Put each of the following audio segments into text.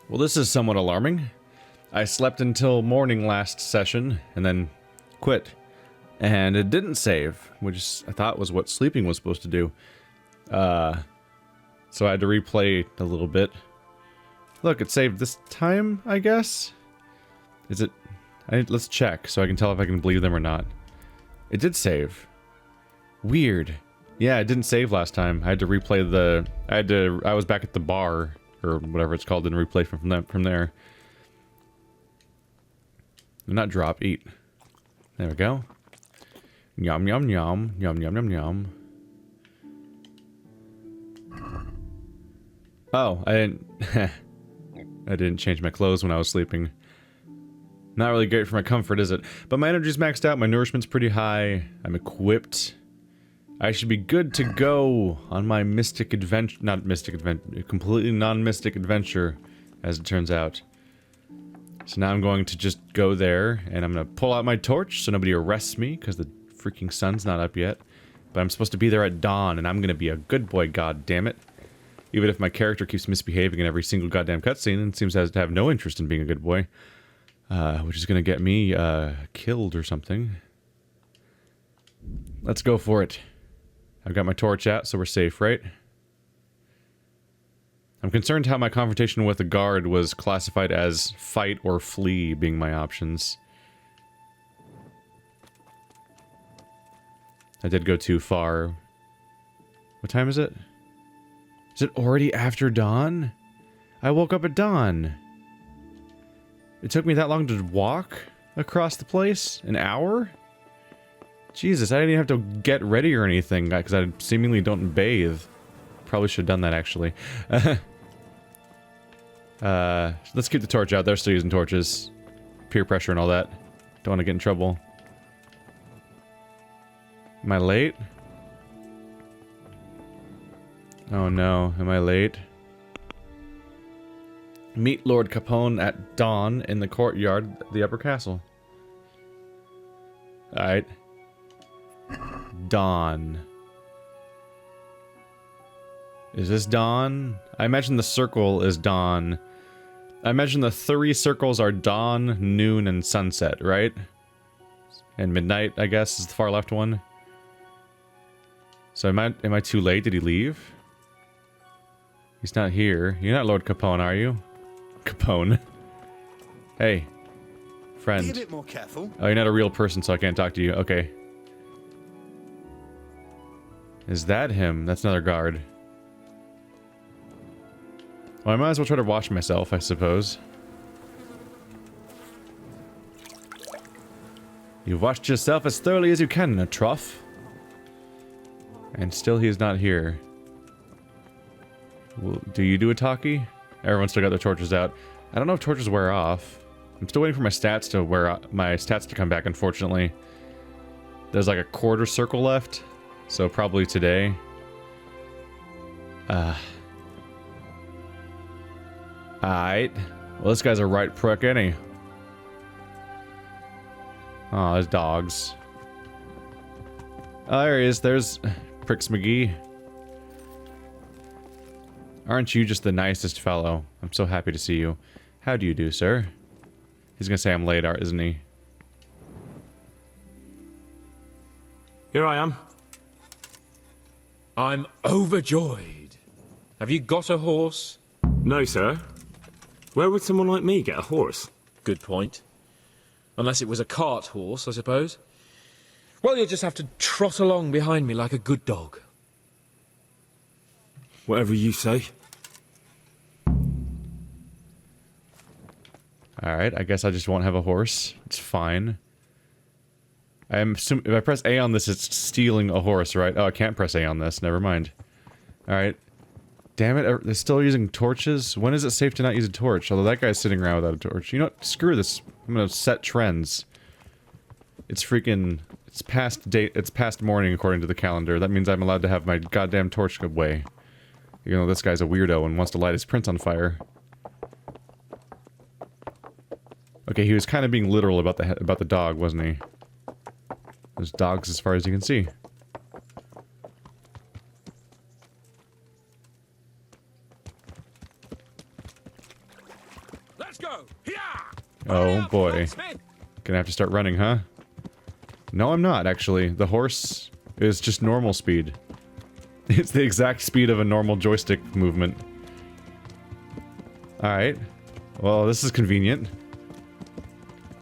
Well, this is somewhat alarming. I slept until morning last session, and then quit. And it didn't save, which I thought was what sleeping was supposed to do. So I had to replay a little bit. Look, it saved this time, I guess? Is it... let's check, so I can tell if I can believe them or not. It did save. Weird. Yeah, it didn't save last time. I had to replay the... I was back at the bar, or whatever it's called, and replay from there. Not drop, eat. There we go. Yum, yum, yum. Yum, yum, yum, yum. Oh, I didn't... I didn't change my clothes when I was sleeping. Not really great for my comfort, is it? But my energy's maxed out, my nourishment's pretty high, I'm equipped. I should be good to go on my mystic adventure... Not mystic adventure, completely non-mystic adventure, as it turns out. So now I'm going to just go there, and I'm gonna pull out my torch so nobody arrests me, because the freaking sun's not up yet. But I'm supposed to be there at dawn, and I'm gonna be a good boy, goddammit. Even if my character keeps misbehaving in every single goddamn cutscene and seems to have no interest in being a good boy. Which is gonna get me, killed or something. Let's go for it. I've got my torch out, so we're safe, right? I'm concerned how my confrontation with the guard was classified as fight or flee being my options. I did go too far. What time is it? Is it already after dawn? I woke up at dawn. It took me that long to walk across the place? An hour? Jesus, I didn't even have to get ready or anything, because I seemingly don't bathe. Probably should have done that, actually. Let's keep the torch out. They're still using torches. Peer pressure and all that. Don't want to get in trouble. Am I late? Oh no, am I late? Meet Lord Capone at dawn in the courtyard of the upper castle. Alright. Dawn. Is this dawn? I imagine the circle is dawn. I imagine the 3 circles are dawn, noon, and sunset, right? And midnight, I guess, is the far left one. So am I too late? Did he leave? He's not here. You're not Lord Capone, are you? Capone. Hey. Friend. Be a bit more careful. Oh, you're not a real person, so I can't talk to you. Okay. Is that him? That's another guard. Well, I might as well try to wash myself, I suppose. You've washed yourself as thoroughly as you can in a trough. And still he is not here. Well, do you do a talkie? Everyone's still got their torches out. I don't know if torches wear off. I'm still waiting for my stats to my stats to come back, unfortunately. There's like a quarter circle left. So probably today. Alright. Well, this guy's a right prick, ain't he? Oh, there's dogs. Oh, there he is. There's Pricks McGee. Aren't you just the nicest fellow? I'm so happy to see you. How do you do, sir? He's gonna say I'm late, isn't he? Here I am. I'm overjoyed. Have you got a horse? No, sir. Where would someone like me get a horse? Good point. Unless it was a cart horse, I suppose. Well, you'll just have to trot along behind me like a good dog. Whatever you say. Alright, I guess I just won't have a horse. It's fine. I'm assuming if I press A on this, it's stealing a horse, right? Oh, I can't press A on this. Never mind. Alright. Damn it, they're still using torches? When is it safe to not use a torch? Although that guy's sitting around without a torch. You know what? Screw this. I'm gonna set trends. It's freaking... It's past morning according to the calendar. That means I'm allowed to have my goddamn torch away. Even though this guy's a weirdo and wants to light his prince on fire. Okay, he was kind of being literal about the dog, wasn't he? There's dogs as far as you can see. go. Oh boy. Gonna have to start running, huh? No, I'm not, actually. The horse is just normal speed. It's the exact speed of a normal joystick movement. Alright. Well, this is convenient.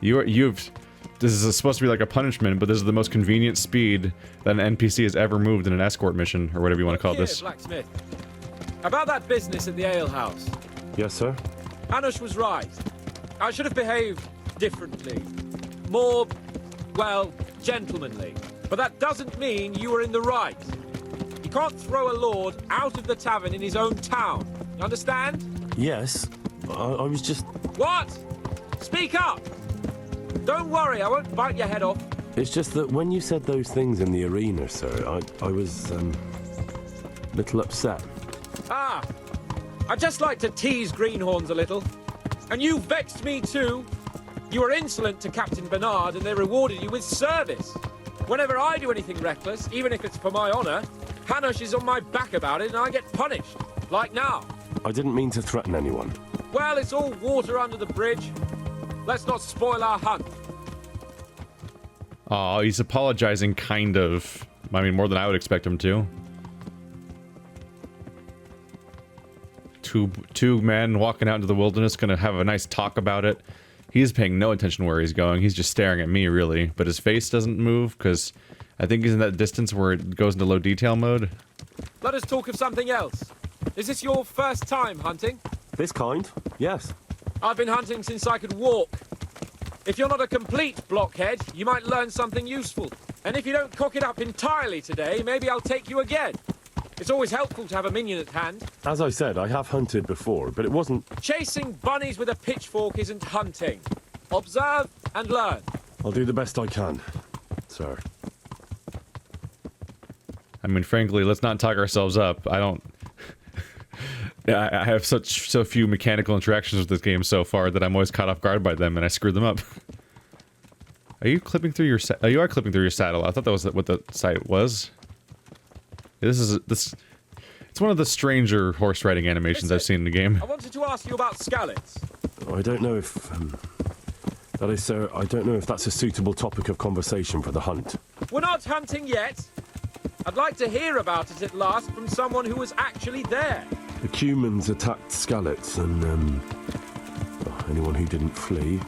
This is supposed to be like a punishment, but this is the most convenient speed that an NPC has ever moved in an escort mission, or whatever you want to call this. Blacksmith. About that business at the alehouse. Yes, sir? Hanush was right. I should have behaved differently. More, well, gentlemanly. But that doesn't mean you were in the right. You can't throw a lord out of the tavern in his own town. You understand? Yes. I was just... What? Speak up! Don't worry, I won't bite your head off. It's just that when you said those things in the arena, sir, I was, a little upset. Ah, I just like to tease greenhorns a little. And you vexed me too. You were insolent to Captain Bernard and they rewarded you with service. Whenever I do anything reckless, even if it's for my honor, Hanush is on my back about it and I get punished. Like now. I didn't mean to threaten anyone. Well, it's all water under the bridge. Let's not spoil our hunt. Oh, he's apologizing, kind of. I mean, more than I would expect him to. Two men walking out into the wilderness, gonna have a nice talk about it. He's paying no attention where he's going. He's just staring at me, really. But his face doesn't move, because I think he's in that distance where it goes into low detail mode. Let us talk of something else. Is this your first time hunting? This kind? Yes. I've been hunting since I could walk. If you're not a complete blockhead, you might learn something useful. And if you don't cock it up entirely today, maybe I'll take you again. It's always helpful to have a minion at hand. As I said, I have hunted before, but it wasn't... Chasing bunnies with a pitchfork isn't hunting. Observe and learn. I'll do the best I can, sir. I mean, frankly, let's not talk ourselves up. I don't... I have so few mechanical interactions with this game so far that I'm always caught off guard by them and I screw them up. Are you clipping through your oh, you are clipping through your saddle. I thought that was what the sight was. It's one of the stranger horse riding animations I've seen in the game. I wanted to ask you about scallops. I don't know if... that is, sir, I don't know if that's a suitable topic of conversation for the hunt. We're not hunting yet. I'd like to hear about it at last from someone who was actually there. The Cumans attacked Skallets and, anyone who didn't flee.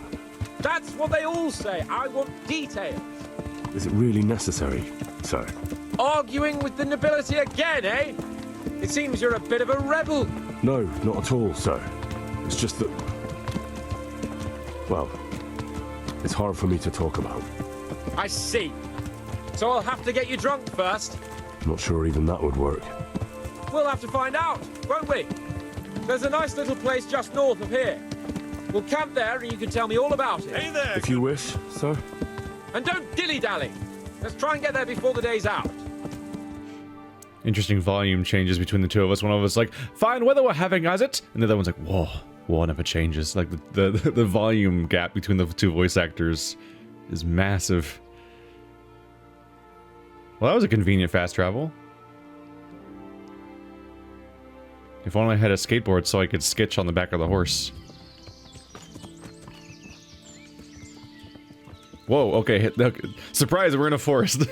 That's what they all say. I want details. Is it really necessary, sir? Arguing with the nobility again, eh? It seems you're a bit of a rebel. No, not at all, sir. It's just that... well, it's hard for me to talk about. I see. So I'll have to get you drunk first. Not sure even that would work. We'll have to find out, won't we? There's a nice little place just north of here. We'll camp there and you can tell me all about it. Hey there! If you wish, sir. And don't dilly-dally. Let's try and get there before the day's out. Interesting volume changes between the two of us. One of us like, fine weather we're having, is it? And the other one's like, whoa, one of it changes. Like, the volume gap between the two voice actors is massive. Well, that was a convenient fast travel. If only I had a skateboard so I could skitch on the back of the horse. Whoa, okay, surprise, we're in a forest.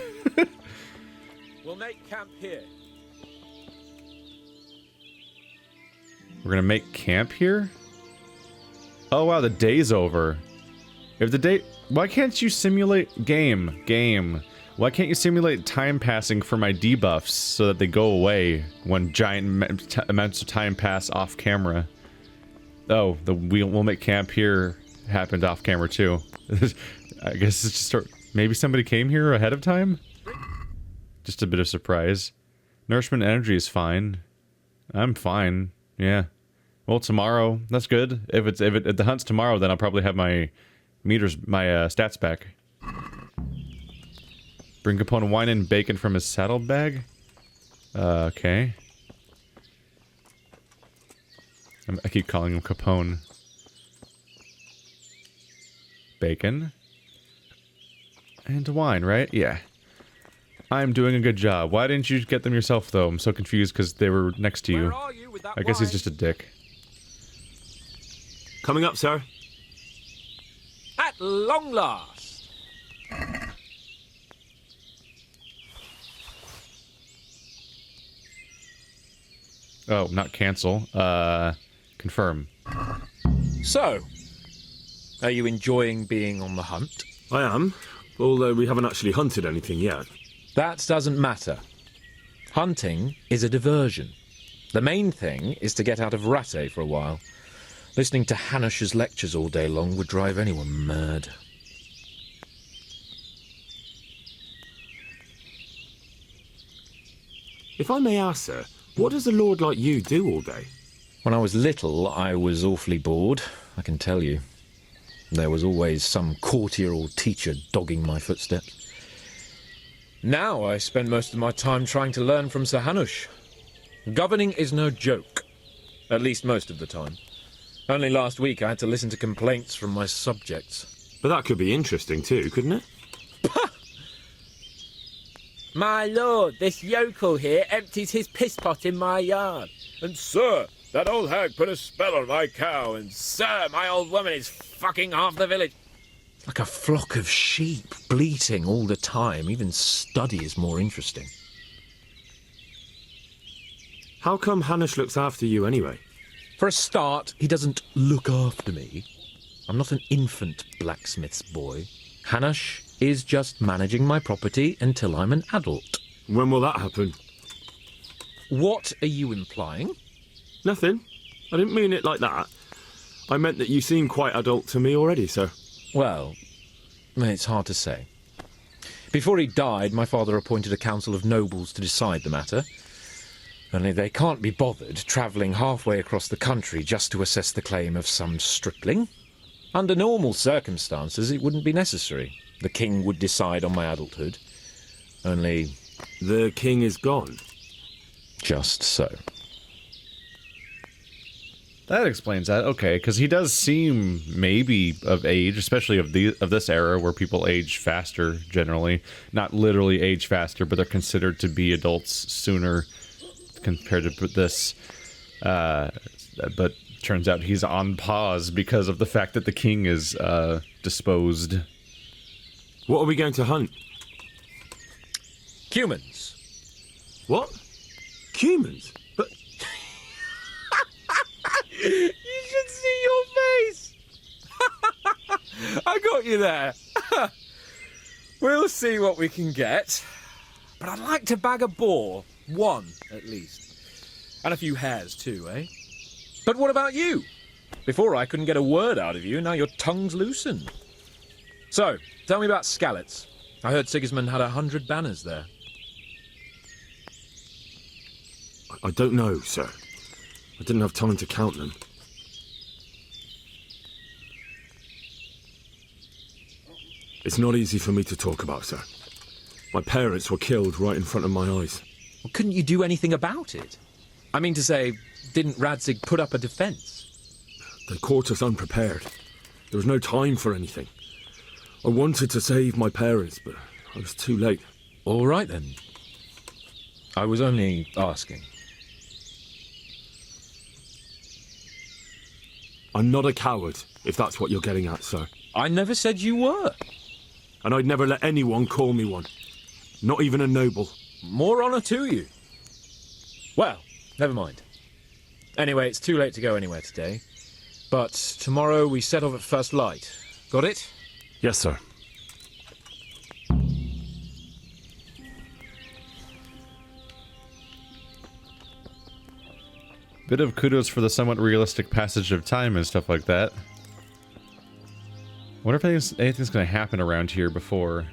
We'll make camp here. We're gonna make camp here? Oh wow, the day's over. If the day... Why can't you simulate... Game. Why can't you simulate time passing for my debuffs so that they go away when giant amounts of time pass off camera? Oh, we'll make camp here happened off camera too. I guess it's just... Maybe somebody came here ahead of time? Just a bit of surprise. Nourishment energy is fine. I'm fine. Yeah. Well, tomorrow, that's good. If the hunt's tomorrow, then I'll probably have my stats back. Bring Capone wine and bacon from his saddlebag? Okay. I keep calling him Capone. Bacon. And wine, right? Yeah. I'm doing a good job. Why didn't you get them yourself, though? I'm so confused because they were next to you. Where are you with that I guess he's wine? just a dick. Coming up, sir. at long last. Oh, not cancel. Confirm. So, are you enjoying being on the hunt? I am, although we haven't actually hunted anything yet. That doesn't matter. Hunting is a diversion. The main thing is to get out of Rattay for a while. Listening to Hanush's lectures all day long would drive anyone mad. If I may ask, sir, what does a lord like you do all day? When I was little, I was awfully bored, I can tell you. There was always some courtier or teacher dogging my footsteps. Now I spend most of my time trying to learn from Sir Hanush. Governing is no joke, at least most of the time. Only last week I had to listen to complaints from my subjects. But that could be interesting too, couldn't it? My lord, this yokel here empties his piss pot in my yard. And sir, that old hag put a spell on my cow, and Sir, my old woman is fucking half the village. like a flock of sheep, bleating all the time. Even study is more interesting. How come Hanush looks after you anyway? For a start, he doesn't look after me. I'm not an infant blacksmith's boy. Hanush is just managing my property until I'm an adult. When will that happen? What are you implying? Nothing. I didn't mean it like that. I meant that you seem quite adult to me already, sir. Well, it's hard to say. Before he died, my father appointed a council of nobles to decide the matter. Only they can't be bothered travelling halfway across the country just to assess the claim of some stripling. Under normal circumstances, it wouldn't be necessary. The king would decide on my adulthood. Only The king is gone. just so. That explains that. Okay, because he does seem maybe of age, especially of this era where people age faster generally. Not literally age faster, but they're considered to be adults sooner compared to this. But turns out he's on pause because of the fact that the king is disposed. What are we going to hunt? Humans. What? Humans? But You should see your face! I got you there. We'll see what we can get. But I'd like to bag a boar. One, at least. And a few hares, too, eh? But what about you? Before I couldn't get a word out of you, now your tongue's loosened. So, tell me about Skalitz. I heard Sigismund had 100 banners there. I don't know, sir. I didn't have time to count them. It's not easy for me to talk about, sir. My parents were killed right in front of my eyes. Well, couldn't you do anything about it? I mean to say, didn't Radzig put up a defence? They caught us unprepared. There was no time for anything. I wanted to save my parents, but I was too late. All right, then. I was only asking. I'm not a coward, if that's what you're getting at, sir. I never said you were. And I'd never let anyone call me one. Not even a noble. More honour to you. Well, never mind. Anyway, it's too late to go anywhere today. But tomorrow we set off at first light. Got it? Yes, sir. Bit of kudos for the somewhat realistic passage of time and stuff like that. Wonder if anything's going to happen around here before.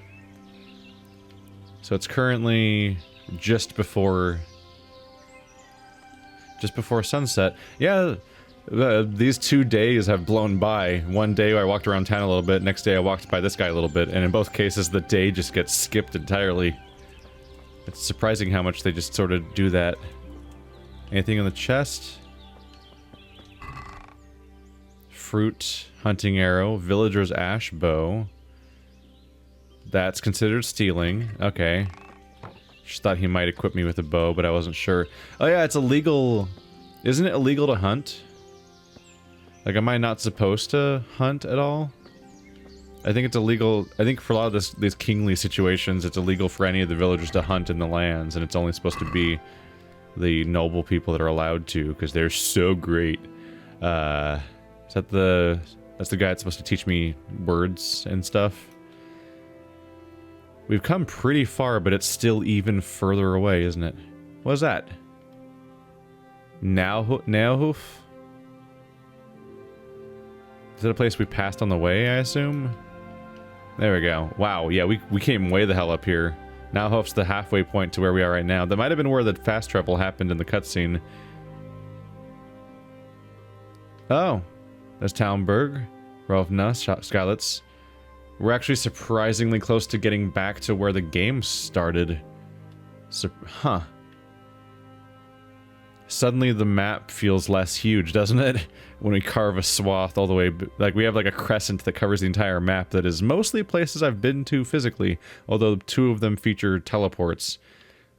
So it's currently just before sunset. Yeah, these 2 days have blown by. One day I walked around town a little bit, next day I walked by this guy a little bit, and in both cases the day just gets skipped entirely. It's surprising how much they just sort of do that. Anything in the chest? Fruit, hunting arrow, villager's ash bow. That's considered stealing. Okay. Just thought he might equip me with a bow, but I wasn't sure. Oh yeah, it's illegal. Isn't it illegal to hunt? Like, am I not supposed to hunt at all? I think it's illegal. I think for a lot of these kingly situations, it's illegal for any of the villagers to hunt in the lands, and it's only supposed to be the noble people that are allowed to, because they're so great. Is that that's the guy that's supposed to teach me words and stuff? We've come pretty far, but it's still even further away, isn't it? What is that? Nauhoof? Is it a place we passed on the way, I assume? There we go. Wow, yeah, we came way the hell up here. Nauhoof's the halfway point to where we are right now. That might have been where the fast travel happened in the cutscene. Oh, there's Talmberg, Rovna, Skalitz. We're actually surprisingly close to getting back to where the game started. Huh. Suddenly the map feels less huge, doesn't it? When we carve a swath all the way... Like, we have like a crescent that covers the entire map that is mostly places I've been to physically, although 2 of them feature teleports.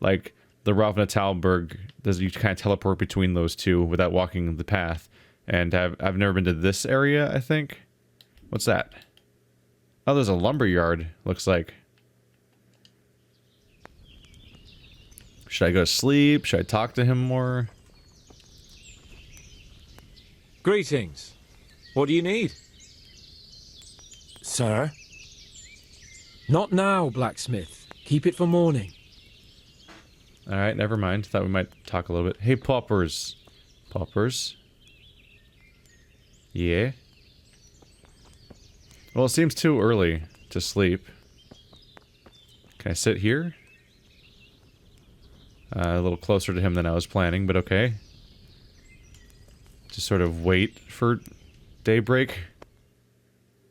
Like, the Rovna Talmberg, you kind of teleport between those 2 without walking the path. And I've never been to this area, I think. What's that? Oh, there's a lumber yard, looks like. Should I go to sleep? Should I talk to him more? Greetings. What do you need? Sir? Not now, blacksmith. Keep it for morning. Alright, never mind. Thought we might talk a little bit. Hey, paupers. Paupers. Yeah? Well, it seems too early to sleep. Can I sit here? A little closer to him than I was planning, but okay. Just sort of wait for daybreak.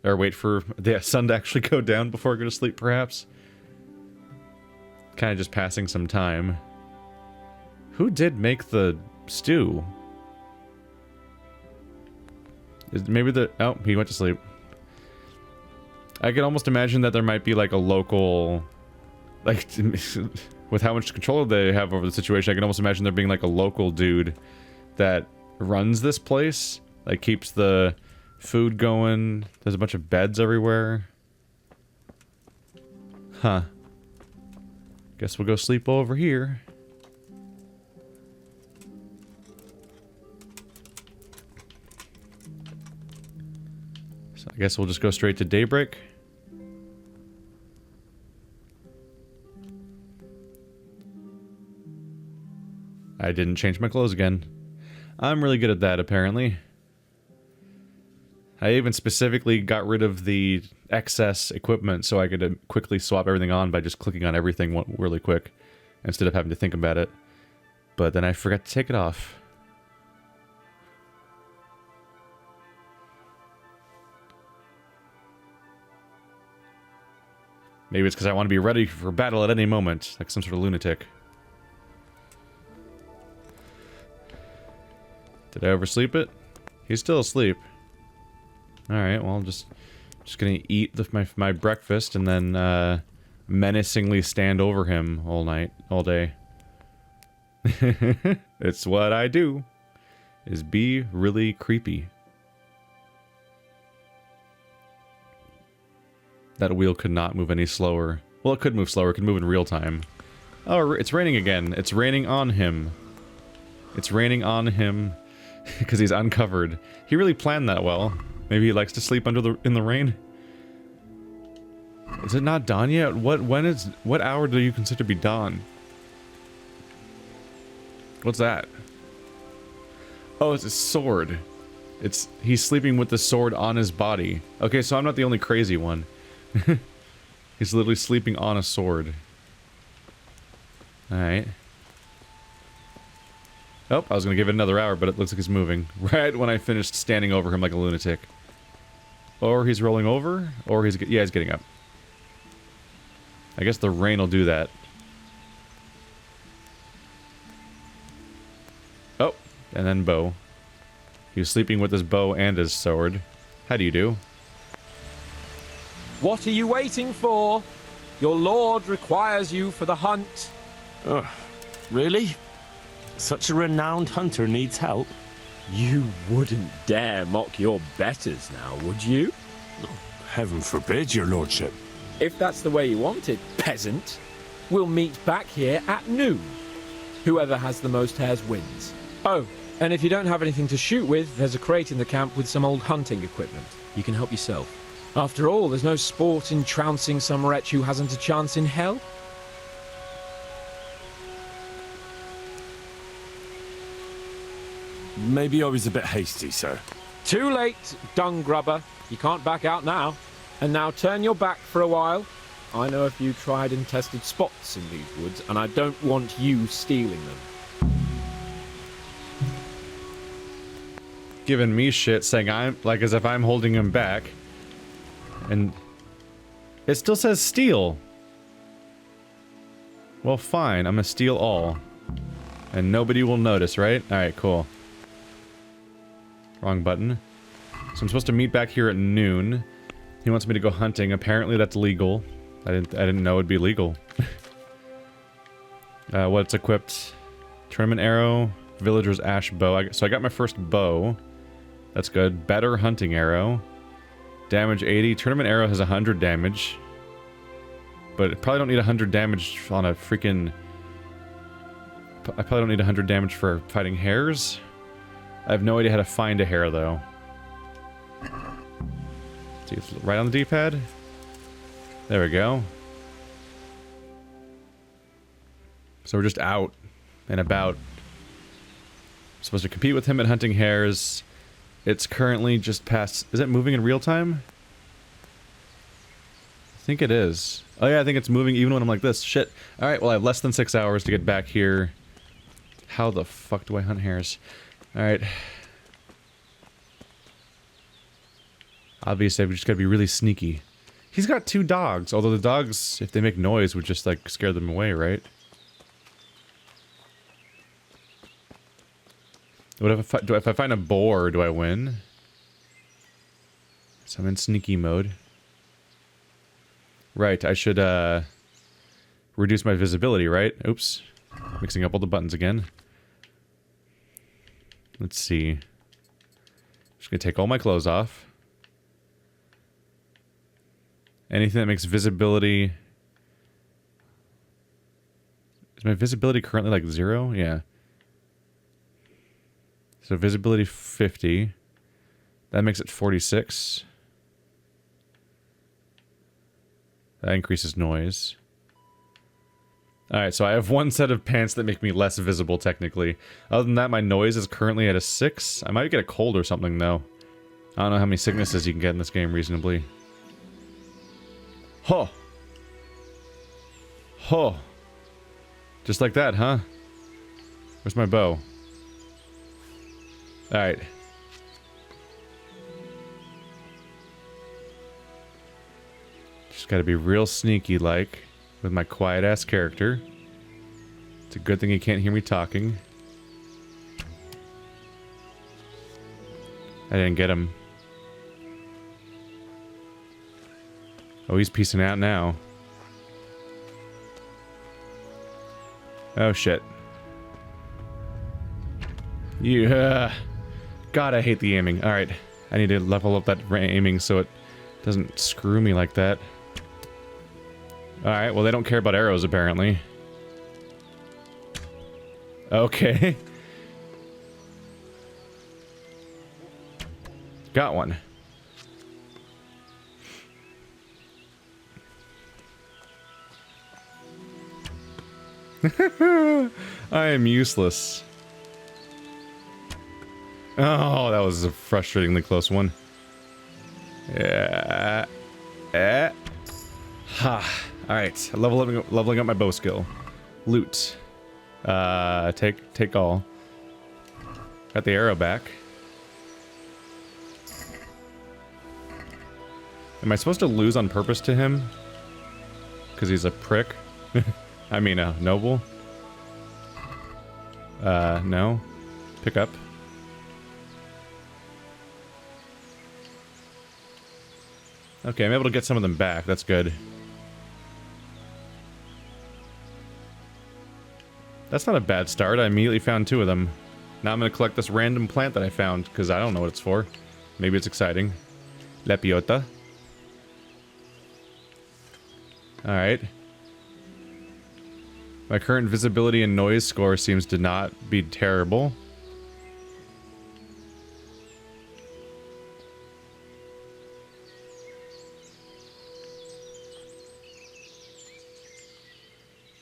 Or wait for the sun to actually go down before I go to sleep, perhaps. Kind of just passing some time. Who did make the stew? Maybe the... Oh, he went to sleep. I can almost imagine that there might be like a local... Like, with how much control they have over the situation, I can almost imagine there being like a local dude that runs this place. Like, keeps the food going. There's a bunch of beds everywhere. Huh. Guess we'll go sleep over here. So I guess we'll just go straight to daybreak. I didn't change my clothes again. I'm really good at that, apparently. I even specifically got rid of the excess equipment so I could quickly swap everything on by just clicking on everything really quick, instead of having to think about it. But then I forgot to take it off. Maybe it's because I want to be ready for battle at any moment, like some sort of lunatic. Did I oversleep it? He's still asleep. Alright, well, I'm just gonna eat my breakfast and then menacingly stand over him all day. It's what I do, is be really creepy. That wheel could not move any slower. Well, it could move slower, it could move in real time. Oh, it's raining again. It's raining on him. It's raining on him. Because he's uncovered. He really planned that well. Maybe he likes to sleep in the rain. Is it not dawn yet? What hour do you consider to be dawn? What's that? Oh, it's a sword. He's sleeping with the sword on his body. Okay, so I'm not the only crazy one. He's literally sleeping on a sword. Alright. Oh, I was going to give it another hour, but it looks like he's moving. Right when I finished standing over him like a lunatic. Or he's rolling over, or he's getting up. I guess the rain will do that. Oh, and then bow. He was sleeping with his bow and his sword. How do you do? What are you waiting for? Your lord requires you for the hunt. Really? Such a renowned hunter needs help. You wouldn't dare mock your betters now, would you? Heaven forbid, your lordship. If that's the way you want it, peasant, we'll meet back here at noon. Whoever has the most hares wins. Oh, and if you don't have anything to shoot with, there's a crate in the camp with some old hunting equipment. You can help yourself. After all, there's no sport in trouncing some wretch who hasn't a chance in hell. Maybe I was a bit hasty, sir. Too late, dung grubber. You can't back out now. And now turn your back for a while. I know a few tried and tested spots in these woods, and I don't want you stealing them. Giving me shit, saying I'm like as if I'm holding him back. And it still says steal. Well, fine. I'm gonna steal all. And nobody will notice, right? Alright, cool. Wrong button. So I'm supposed to meet back here at noon. He wants me to go hunting. Apparently that's legal. I didn't know it'd be legal. What's equipped? Tournament arrow. Villager's ash bow. So I got my first bow. That's good. Better hunting arrow. Damage 80. Tournament arrow has 100 damage. But I probably don't need 100 damage on a freaking... I probably don't need 100 damage for fighting hares. I have no idea how to find a hare, though. See, it's right on the D-pad. There we go. So we're just out and about. Supposed to compete with him at hunting hares. It's currently just past... Is it moving in real time? I think it is. Oh yeah, I think it's moving even when I'm like this. Shit. Alright, well I have less than 6 hours to get back here. How the fuck do I hunt hares? Alright. Obviously, I've just gotta be really sneaky. He's got 2 dogs, although the dogs, if they make noise, would just, like, scare them away, right? What if I find a boar, do I win? So I'm in sneaky mode. Right, I should, reduce my visibility, right? Oops. Mixing up all the buttons again. Let's see. Just gonna take all my clothes off. Anything that makes visibility... Is my visibility currently like 0? Yeah. So visibility 50. That makes it 46. That increases noise. Alright, so I have 1 set of pants that make me less visible, technically. Other than that, my noise is currently at a 6. I might get a cold or something, though. I don't know how many sicknesses you can get in this game reasonably. Huh. Huh. Just like that, huh? Where's my bow? Alright. Just gotta be real sneaky-like with my quiet-ass character. It's a good thing you can't hear me talking. I didn't get him. Oh, he's peacing out now. Oh, shit. Yeah. God, I hate the aiming. Alright. I need to level up that aiming so it doesn't screw me like that. Alright, well, they don't care about arrows, apparently. Okay. Got one. I am useless. Oh, that was a frustratingly close one. Yeah. Ha. Alright, leveling up my bow skill. Loot. Take all. Got the arrow back. Am I supposed to lose on purpose to him? Because he's a prick? I mean, a noble? No. Pick up. Okay, I'm able to get some of them back. That's good. That's not a bad start. I immediately found 2 of them. Now I'm going to collect this random plant that I found, because I don't know what it's for. Maybe it's exciting. La piota. Alright. My current visibility and noise score seems to not be terrible.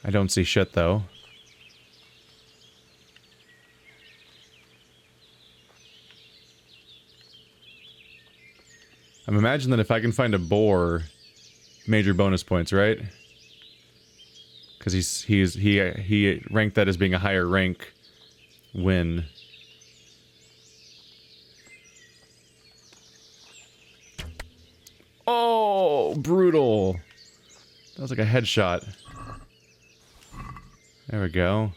I don't see shit, though. I'm imagining that if I can find a boar, major bonus points, right? Because he ranked that as being a higher rank win. Oh, brutal. That was like a headshot. There we go.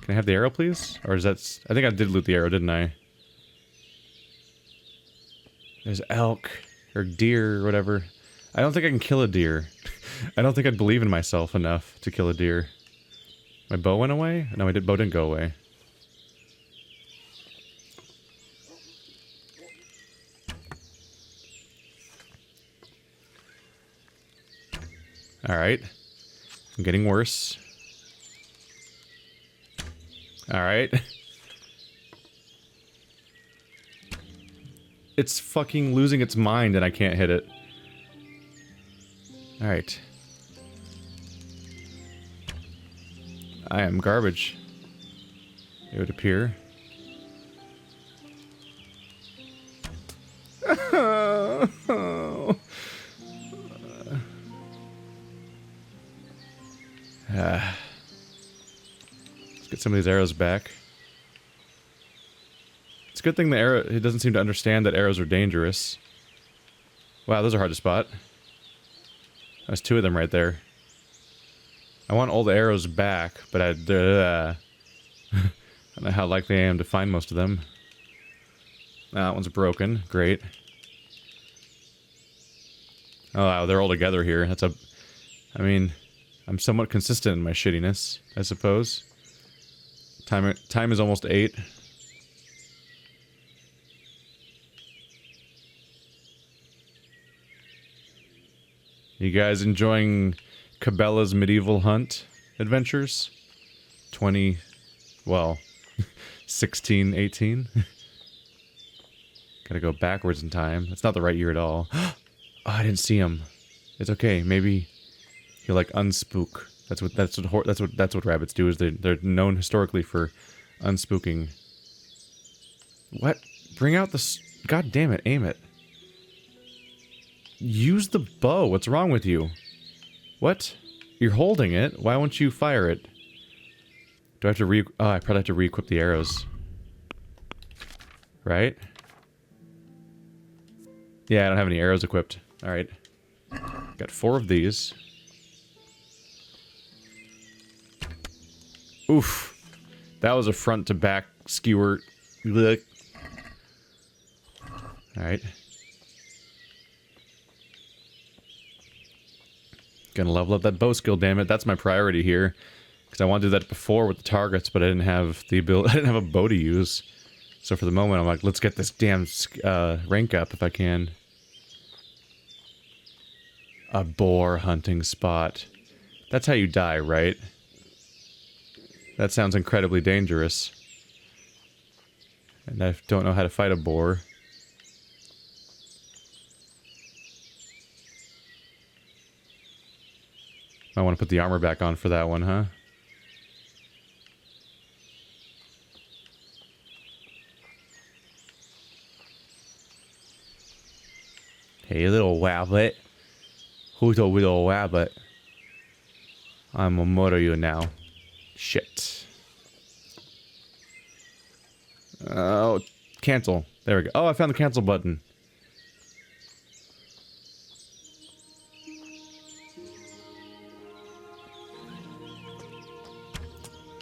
Can I have the arrow, please? Or is that... I think I did loot the arrow, didn't I? There's elk. Or deer, or whatever. I don't think I can kill a deer. I don't think I'd believe in myself enough to kill a deer. My bow went away? No, my bow didn't go away. Alright. I'm getting worse. Alright. It's fucking losing its mind and I can't hit it. Alright. I am garbage. It would appear. Let's get some of these arrows back. It's a good thing the arrow... It doesn't seem to understand that arrows are dangerous. Wow, those are hard to spot. There's two of them right there. I want all the arrows back, but I don't know how likely I am to find most of them. That one's broken. Great. Oh, wow, they're all together here. That's a... I mean, I'm somewhat consistent in my shittiness, I suppose. Time is almost 8. You guys enjoying Cabela's medieval hunt adventures? 16, 18? Gotta go backwards in time. That's not the right year at all. Oh, I didn't see him. It's okay. Maybe he'll like unspook. That's what rabbits do. Is they're known historically for unspooking. What? Bring out the... God damn it! Aim it. Use the bow. What's wrong with you? What? You're holding it. Why won't you fire it? Do I have to oh, I probably have to re-equip the arrows. Right? Yeah, I don't have any arrows equipped. Alright. Got 4 of these. Oof. That was a front to back skewer. Alright. Gonna level up that bow skill, damn it. That's my priority here. Because I want to do that before with the targets, but I didn't have the ability. I didn't have a bow to use. So for the moment, I'm like, let's get this damn rank up if I can. A boar hunting spot. That's how you die, right? That sounds incredibly dangerous. And I don't know how to fight a boar. I want to put the armor back on for that one, huh? Hey, little rabbit. Who's a little rabbit? I'm gonna murder you now. Shit. Oh, cancel. There we go. Oh, I found the cancel button.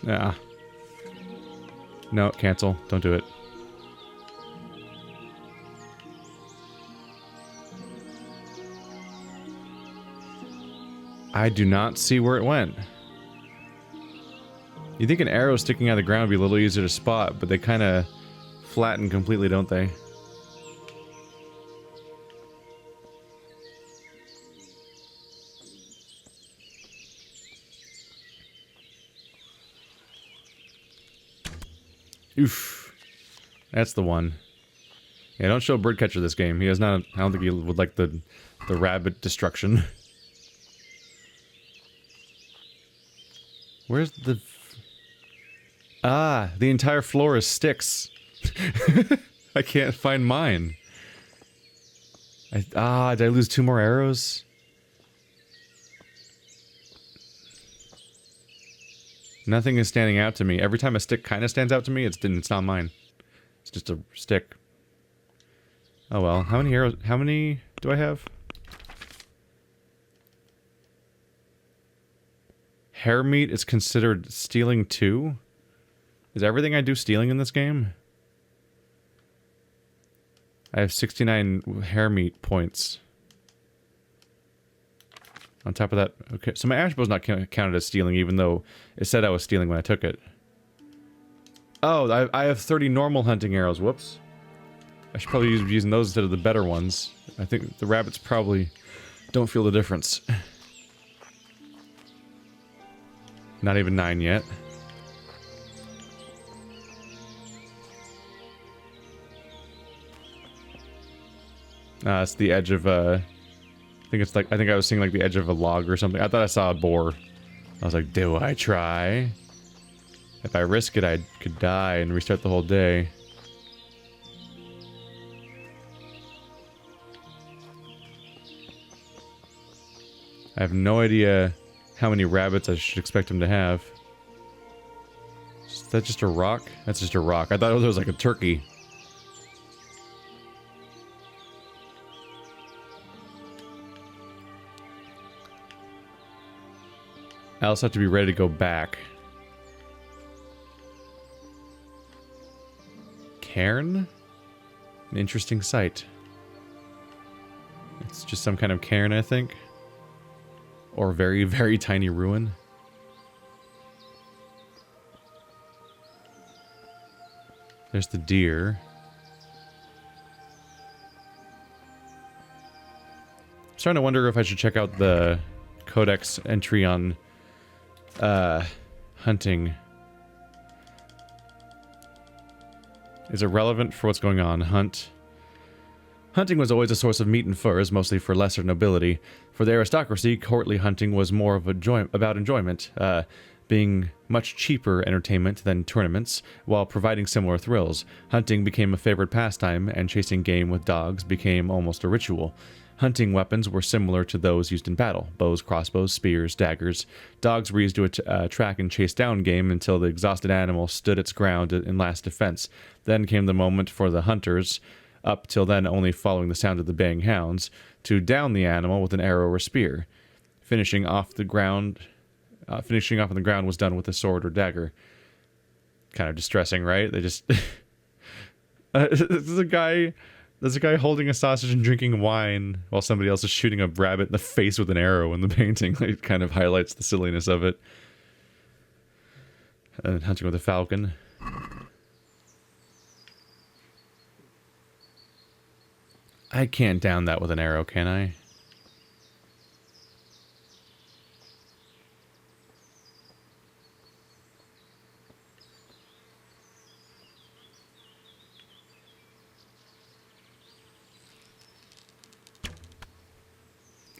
Yeah. No, cancel. Don't do it. I do not see where it went. You think an arrow sticking out of the ground would be a little easier to spot, but they kind of flatten completely, don't they? Oof. That's the one. Yeah, don't show Birdcatcher this game. He has not... I don't think he would like the rabbit destruction. Where's the... Ah, the entire floor is sticks. I can't find mine. Did I lose 2 more arrows? Nothing is standing out to me. Every time a stick kind of stands out to me, it's not mine. It's just a stick. Oh well. How many arrows? How many do I have? Hare meat is considered stealing too? Is everything I do stealing in this game? I have 69 hare meat points. On top of that, okay, so my ash bow's not counted as stealing, even though it said I was stealing when I took it. Oh, I have 30 normal hunting arrows. Whoops. I should probably be using those instead of the better ones. I think the rabbits probably don't feel the difference. Not even 9 yet. It's the edge of I think I was seeing like the edge of a log or something. I thought I saw a boar. I was like, do I try? If I risk it, I could die and restart the whole day. I have no idea how many rabbits I should expect him to have. Is that just a rock? That's just a rock. I thought it was like a turkey. I also have to be ready to go back. Cairn? An interesting sight. It's just some kind of cairn, I think. Or very, very tiny ruin. There's the deer. I'm starting to wonder if I should check out the codex entry on hunting. Is it relevant for what's going on? Hunting was always a source of meat and furs, mostly for lesser nobility. For the aristocracy, courtly hunting was more of about enjoyment, being much cheaper entertainment than tournaments, while providing similar thrills. Hunting became a favorite pastime, and chasing game with dogs became almost a ritual. Hunting weapons were similar to those used in battle: bows, crossbows, spears, daggers. Dogs were used to track and chase down game until the exhausted animal stood its ground in last defense. Then came the moment for the hunters, up till then only following the sound of the baying hounds, to down the animal with an arrow or spear. Finishing off on the ground was done with a sword or dagger. Kind of distressing, right? They just... There's a guy holding a sausage and drinking wine while somebody else is shooting a rabbit in the face with an arrow in the painting. It kind of highlights the silliness of it. And hunting with a falcon. I can't down that with an arrow, can I?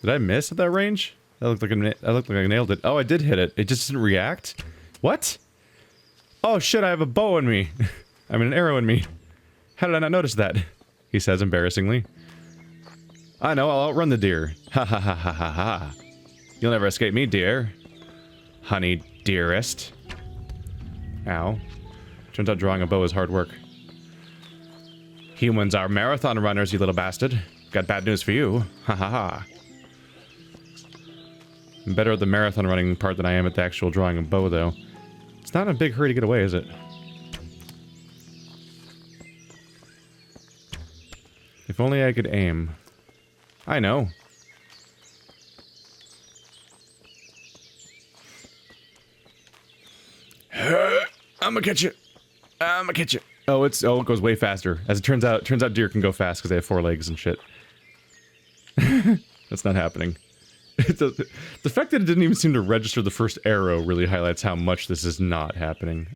Did I miss at that range? That looked like I nailed it. Oh, I did hit it. It just didn't react? What? Oh shit, I have a bow in me. I mean, an arrow in me. How did I not notice that? He says embarrassingly. I know, I'll outrun the deer. Ha ha ha ha ha ha. You'll never escape me, dear. Honey, dearest. Ow. Turns out drawing a bow is hard work. Humans are marathon runners, you little bastard. Got bad news for you. Ha ha ha. I'm better at the marathon running part than I am at the actual drawing a bow, though. It's not in a big hurry to get away, is it? If only I could aim. I know. I'm gonna catch you. I'm gonna catch you. Oh, it goes way faster. As it turns out deer can go fast because they have 4 legs and shit. That's not happening. The fact that it didn't even seem to register the first arrow really highlights how much this is not happening.